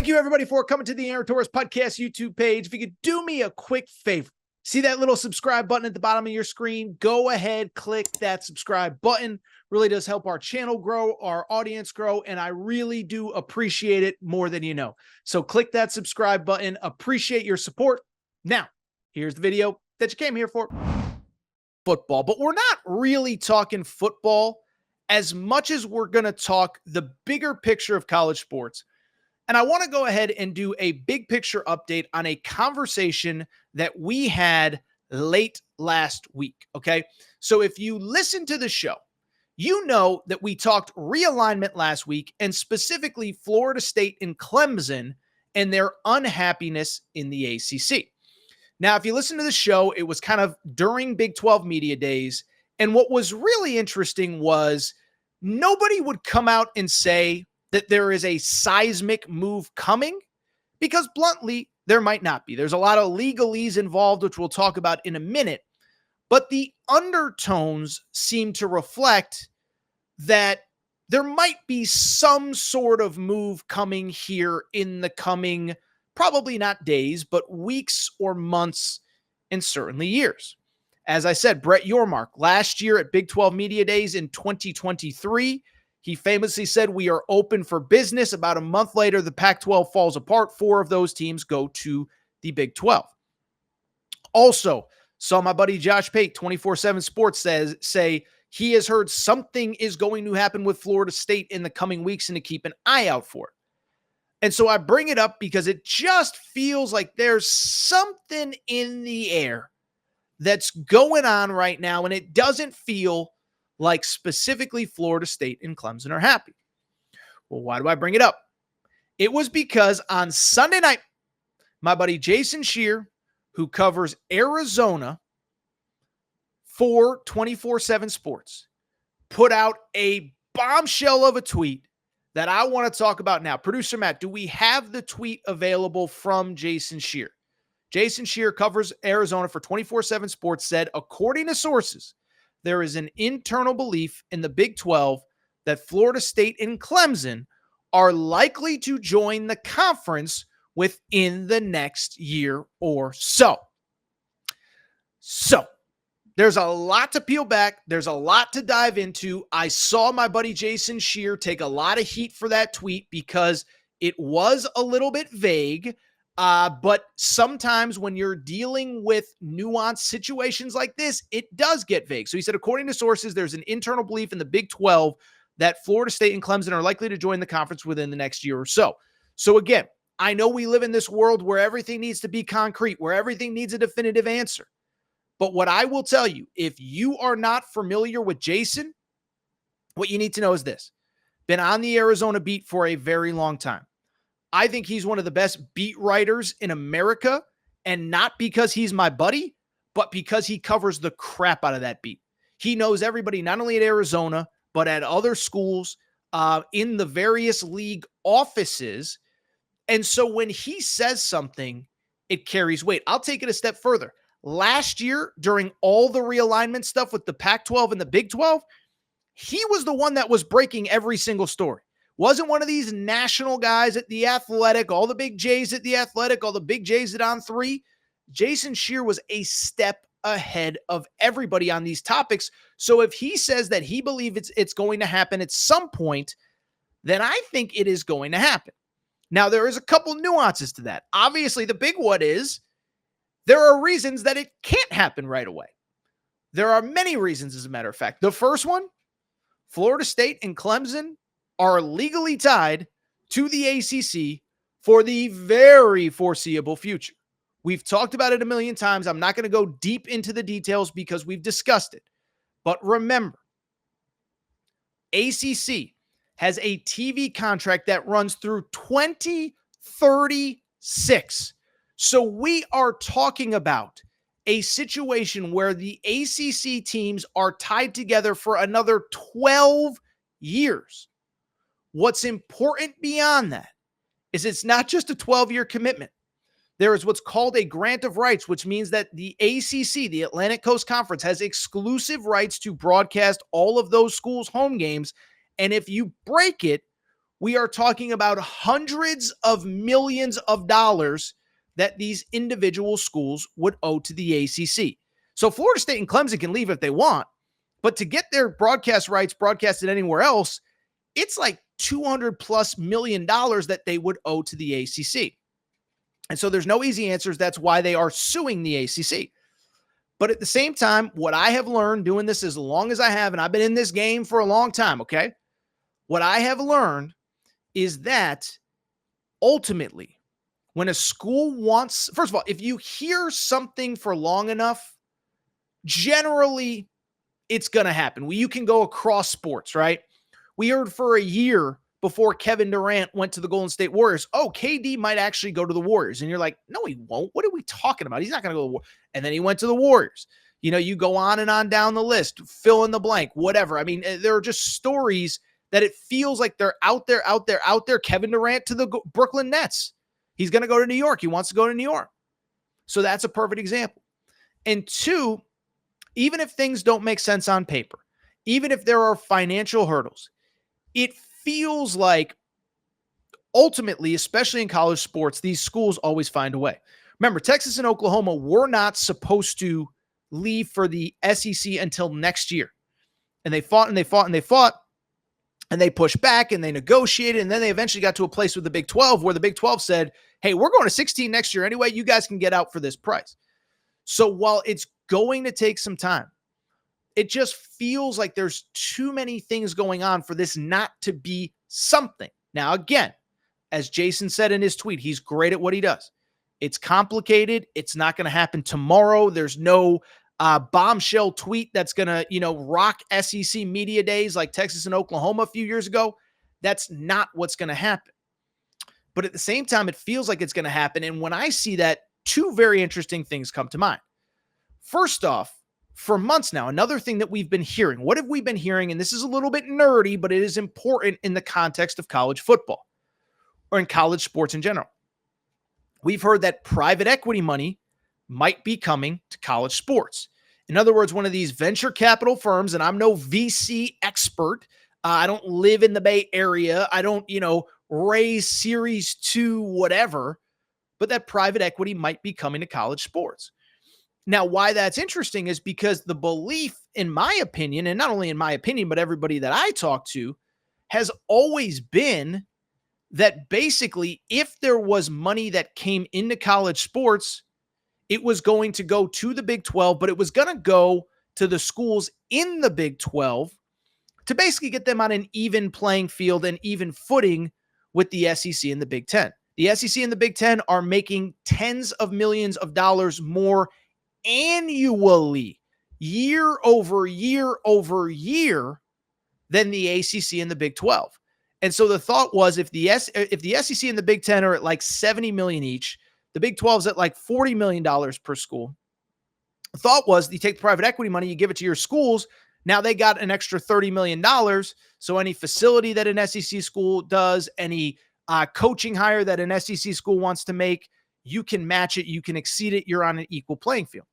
Thank you, everybody, for coming to the Aaron Torres Podcast YouTube page. If you could do me a quick favor, see that little subscribe button at the bottom of your screen? Go ahead, click that subscribe button. Really does help our channel grow, our audience grow, and I really do appreciate it more than you know. So click that subscribe button. Appreciate your support. Now, here's the video that you came here for. Football, but we're not really talking football as much as we're going to talk the bigger picture of college sports. And I want to go ahead and do a big picture update on a conversation that we had late last week. Okay. So if you listen to the show, you know that we talked realignment last week, and specifically Florida State and Clemson and their unhappiness in the ACC. Now, if you listen to the show, it was kind of during Big 12 media days. And what was really interesting was nobody would come out and say that there is a seismic move coming, because bluntly, there might not be. There's a lot of legalese involved, which we'll talk about in a minute. But the undertones seem to reflect that there might be some sort of move coming here in the coming, probably not days, but weeks or months, and certainly years. As I said, Brett Yormark, last year at Big 12 Media Days in 2023, he famously said, "We are open for business." About a month later, the Pac-12 falls apart. 4 of those teams go to the Big 12. Also, saw my buddy Josh Pate, 24/7 Sports, say he has heard something is going to happen with Florida State in the coming weeks and to keep an eye out for it. And so I bring it up because it just feels like there's something in the air that's going on right now, and it doesn't feel like specifically Florida State and Clemson are happy. Well, why do I bring it up? It was because on Sunday night, my buddy Jason Shear, who covers Arizona for 24/7 Sports, put out a bombshell of a tweet that I want to talk about now. Producer Matt, do we have the tweet available from Jason Shear? Jason Shear covers Arizona for 24/7 Sports, said, according to sources, there is an internal belief in the Big 12 that Florida State and Clemson are likely to join the conference within the next year or so. So, there's a lot to peel back. There's a lot to dive into. I saw my buddy Jason Shear take a lot of heat for that tweet because it was a little bit vague. But sometimes when you're dealing with nuanced situations like this, it does get vague. So he said, according to sources, there's an internal belief in the Big 12 that Florida State and Clemson are likely to join the conference within the next year or so. So again, I know we live in this world where everything needs to be concrete, where everything needs a definitive answer. But what I will tell you, if you are not familiar with Jason, what you need to know is this. Been on the Arizona beat for a very long time. I think he's one of the best beat writers in America, and not because he's my buddy, but because he covers the crap out of that beat. He knows everybody, not only at Arizona, but at other schools, in the various league offices. And so when he says something, it carries weight. I'll take it a step further. Last year, during all the realignment stuff with the Pac-12 and the Big 12, he was the one that was breaking every single story. Wasn't one of these national guys at The Athletic, all the big J's at The Athletic, all the big J's at On3. Jason Shear was a step ahead of everybody on these topics. So if he says that he believes it's going to happen at some point, then I think it is going to happen. Now, there is a couple nuances to that. Obviously, the big one is there are reasons that it can't happen right away. There are many reasons, as a matter of fact. The first one, Florida State and Clemson are legally tied to the ACC for the very foreseeable future. We've talked about it a million times. I'm not going to go deep into the details because we've discussed it. But remember, ACC has a TV contract that runs through 2036. So we are talking about a situation where the ACC teams are tied together for another 12 years. What's important beyond that is it's not just a 12-year commitment. There is what's called a grant of rights, which means that the ACC, the Atlantic Coast Conference, has exclusive rights to broadcast all of those schools' home games. And if you break it, We are talking about hundreds of millions of dollars that these individual schools would owe to the ACC. So Florida State and Clemson can leave if they want, but to get their broadcast rights broadcasted anywhere else, it's like $200+ million that they would owe to the ACC. And so there's no easy answers. That's why they are suing the ACC. But at the same time, what I have learned doing this as long as I have, and I've been in this game for a long time, okay? What I have learned is that ultimately, when a school wants, first of all, if you hear something for long enough, generally it's going to happen. You can go across sports, right? We heard for a year before Kevin Durant went to the Golden State Warriors, oh, KD might actually go to the Warriors. And you're like, no, he won't. What are we talking about? He's not going to go to the Warriors. And then he went to the Warriors. You know, you go on and on down the list, fill in the blank, whatever. I mean, there are just stories that it feels like they're out there. Kevin Durant to the Brooklyn Nets. He's going to go to New York. He wants to go to New York. So that's a perfect example. And two, even if things don't make sense on paper, even if there are financial hurdles, it feels like ultimately, especially in college sports, these schools always find a way. Remember, Texas and Oklahoma were not supposed to leave for the SEC until next year. And they fought and they fought and they fought. And they pushed back and they negotiated. And then they eventually got to a place with the Big 12 where the Big 12 said, hey, we're going to 16 next year anyway. You guys can get out for this price. So while it's going to take some time, it just feels like there's too many things going on for this not to be something. Now, again, as Jason said in his tweet, he's great at what he does. It's complicated. It's not going to happen tomorrow. There's no bombshell tweet that's going to, rock SEC media days like Texas and Oklahoma a few years ago. That's not what's going to happen. But at the same time, it feels like it's going to happen. And when I see that, two very interesting things come to mind. First off, for months now, another thing that we've been hearing, what have we been hearing? And this is a little bit nerdy, but it is important in the context of college football or in college sports in general. We've heard that private equity money might be coming to college sports. In other words, one of these venture capital firms, and I'm no VC expert. I don't live in the Bay Area. I don't, raise Series 2, whatever, but that private equity might be coming to college sports. Now, why that's interesting is because the belief, in my opinion, and not only in my opinion, but everybody that I talk to, has always been that basically if there was money that came into college sports, it was going to go to the Big 12, but it was going to go to the schools in the Big 12 to basically get them on an even playing field and even footing with the SEC and the Big 10. The SEC and the Big 10 are making tens of millions of dollars more annually, year over year over year, than the ACC and the Big 12. And so the thought was if the SEC and the Big 10 are at like $70 million each, the Big 12 is at like $40 million per school. The thought was you take the private equity money, you give it to your schools. Now they got an extra $30 million. So any facility that an SEC school does, any coaching hire that an SEC school wants to make, you can match it, you can exceed it, you're on an equal playing field.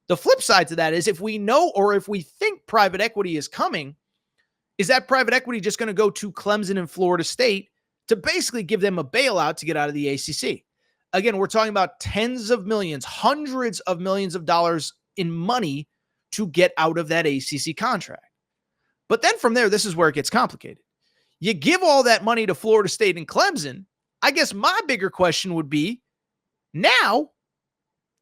The flip side to that is if we know or if we think private equity is coming, is that private equity just going to go to Clemson and Florida State to basically give them a bailout to get out of the ACC? Again, we're talking about tens of millions, hundreds of millions of dollars in money to get out of that ACC contract. But then from there, this is where it gets complicated. You give all that money to Florida State and Clemson. I guess my bigger question would be, now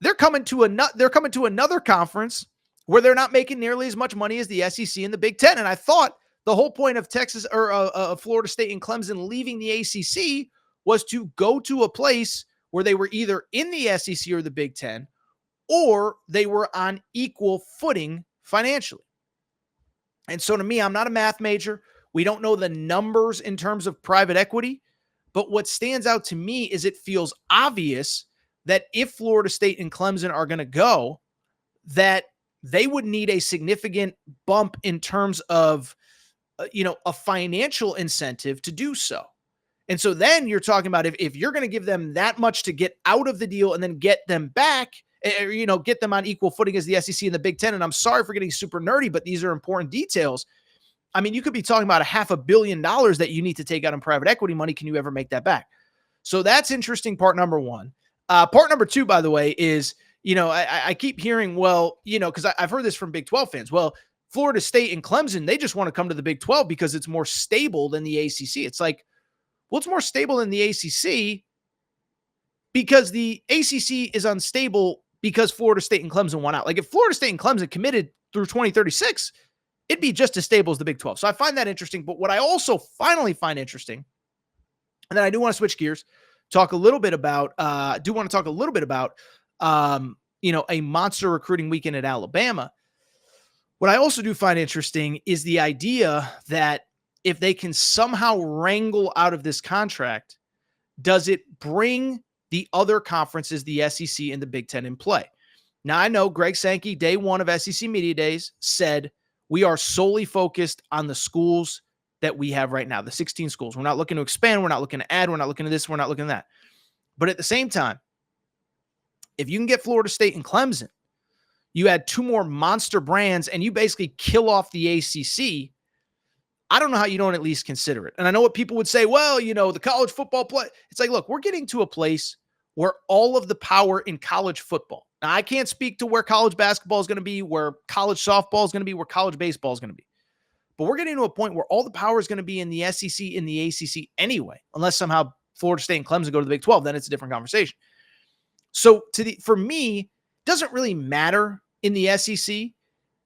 they're coming to another conference where they're not making nearly as much money as the SEC and the Big 10. And I thought the whole point of Texas or Florida State and Clemson leaving the ACC was to go to a place where they were either in the SEC or the Big 10, or they were on equal footing financially. And so to me, I'm not a math major. We don't know the numbers in terms of private equity, but what stands out to me is it feels obvious that if Florida State and Clemson are going to go, that they would need a significant bump in terms of, a financial incentive to do so. And so then you're talking about if you're going to give them that much to get out of the deal and then get them back, get them on equal footing as the SEC and the Big 10. And I'm sorry for getting super nerdy, but these are important details. I mean, you could be talking about $500 million that you need to take out in private equity money. Can you ever make that back? So that's interesting. Part number one. Part number two, by the way, is, I keep hearing, well, because I've heard this from Big 12 fans. Well, Florida State and Clemson, they just want to come to the Big 12 because it's more stable than the ACC. It's like, well, it's more stable than the ACC because the ACC is unstable because Florida State and Clemson won out. Like if Florida State and Clemson committed through 2036, it'd be just as stable as the Big 12. So I find that interesting. But what I also finally find interesting, and then I do want to switch gears, talk a little bit about, a monster recruiting weekend at Alabama. What I also do find interesting is the idea that if they can somehow wrangle out of this contract, does it bring the other conferences, the SEC and the Big Ten, in play? Now, I know Greg Sankey, day one of SEC Media Days, said we are solely focused on the schools that we have right now, the 16 schools. We're not looking to expand. We're not looking to add. We're not looking at this. We're not looking at that. But at the same time, if you can get Florida State and Clemson, you add two more monster brands, and you basically kill off the ACC. I don't know how you don't at least consider it. And I know what people would say, well, the college football play. It's like, look, we're getting to a place where all of the power in college football. Now, I can't speak to where college basketball is going to be, where college softball is going to be, where college baseball is going to be. But we're getting to a point where all the power is going to be in the SEC, in the ACC anyway, unless somehow Florida State and Clemson go to the Big 12, then it's a different conversation. So for me, it doesn't really matter in the SEC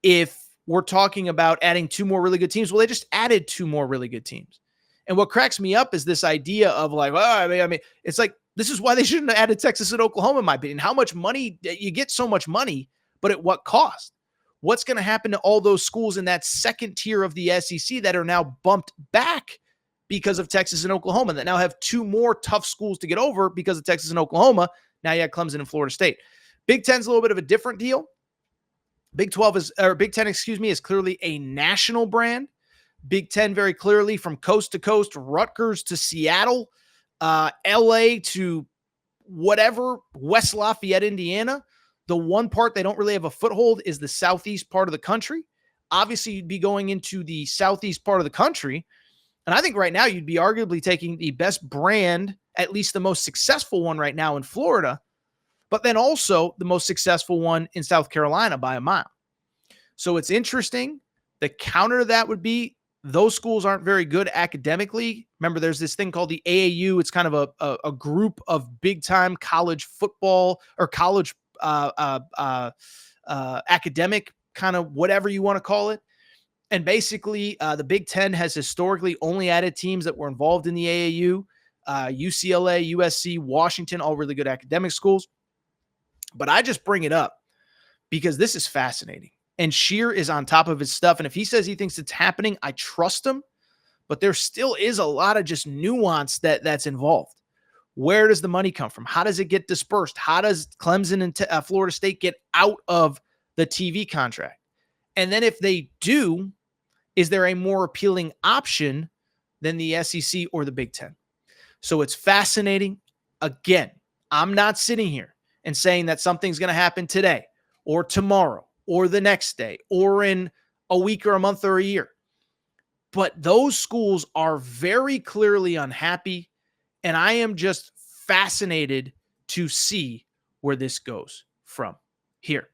if we're talking about adding two more really good teams. Well, they just added two more really good teams. And what cracks me up is this idea of like, well, I mean, it's like, this is why they shouldn't have added Texas and Oklahoma, in my opinion. How much money, you get so much money, but at what cost? What's going to happen to all those schools in that second tier of the SEC that are now bumped back because of Texas and Oklahoma, that now have two more tough schools to get over because of Texas and Oklahoma? Now you have Clemson and Florida State. Big Ten's a little bit of a different deal. Big Ten, is clearly a national brand. Big Ten very clearly from coast to coast, Rutgers to Seattle, LA to whatever, West Lafayette, Indiana. The one part they don't really have a foothold is the southeast part of the country. Obviously, you'd be going into the southeast part of the country. And I think right now you'd be arguably taking the best brand, at least the most successful one right now in Florida, but then also the most successful one in South Carolina by a mile. So it's interesting. The counter to that would be those schools aren't very good academically. Remember, there's this thing called the AAU. It's kind of a group of big-time college football or college academic, kind of whatever you want to call it. And basically, the Big Ten has historically only added teams that were involved in the AAU. UCLA, USC, Washington, all really good academic schools. But I just bring it up because this is fascinating. And Shear is on top of his stuff. And if he says he thinks it's happening, I trust him. But there still is a lot of just nuance that's involved. Where does the money come from? How does it get dispersed? How does Clemson and Florida State get out of the TV contract? And then if they do, is there a more appealing option than the SEC or the Big Ten? So it's fascinating. Again, I'm not sitting here and saying that something's going to happen today or tomorrow or the next day or in a week or a month or a year. But those schools are very clearly unhappy, and I am just fascinated to see where this goes from here.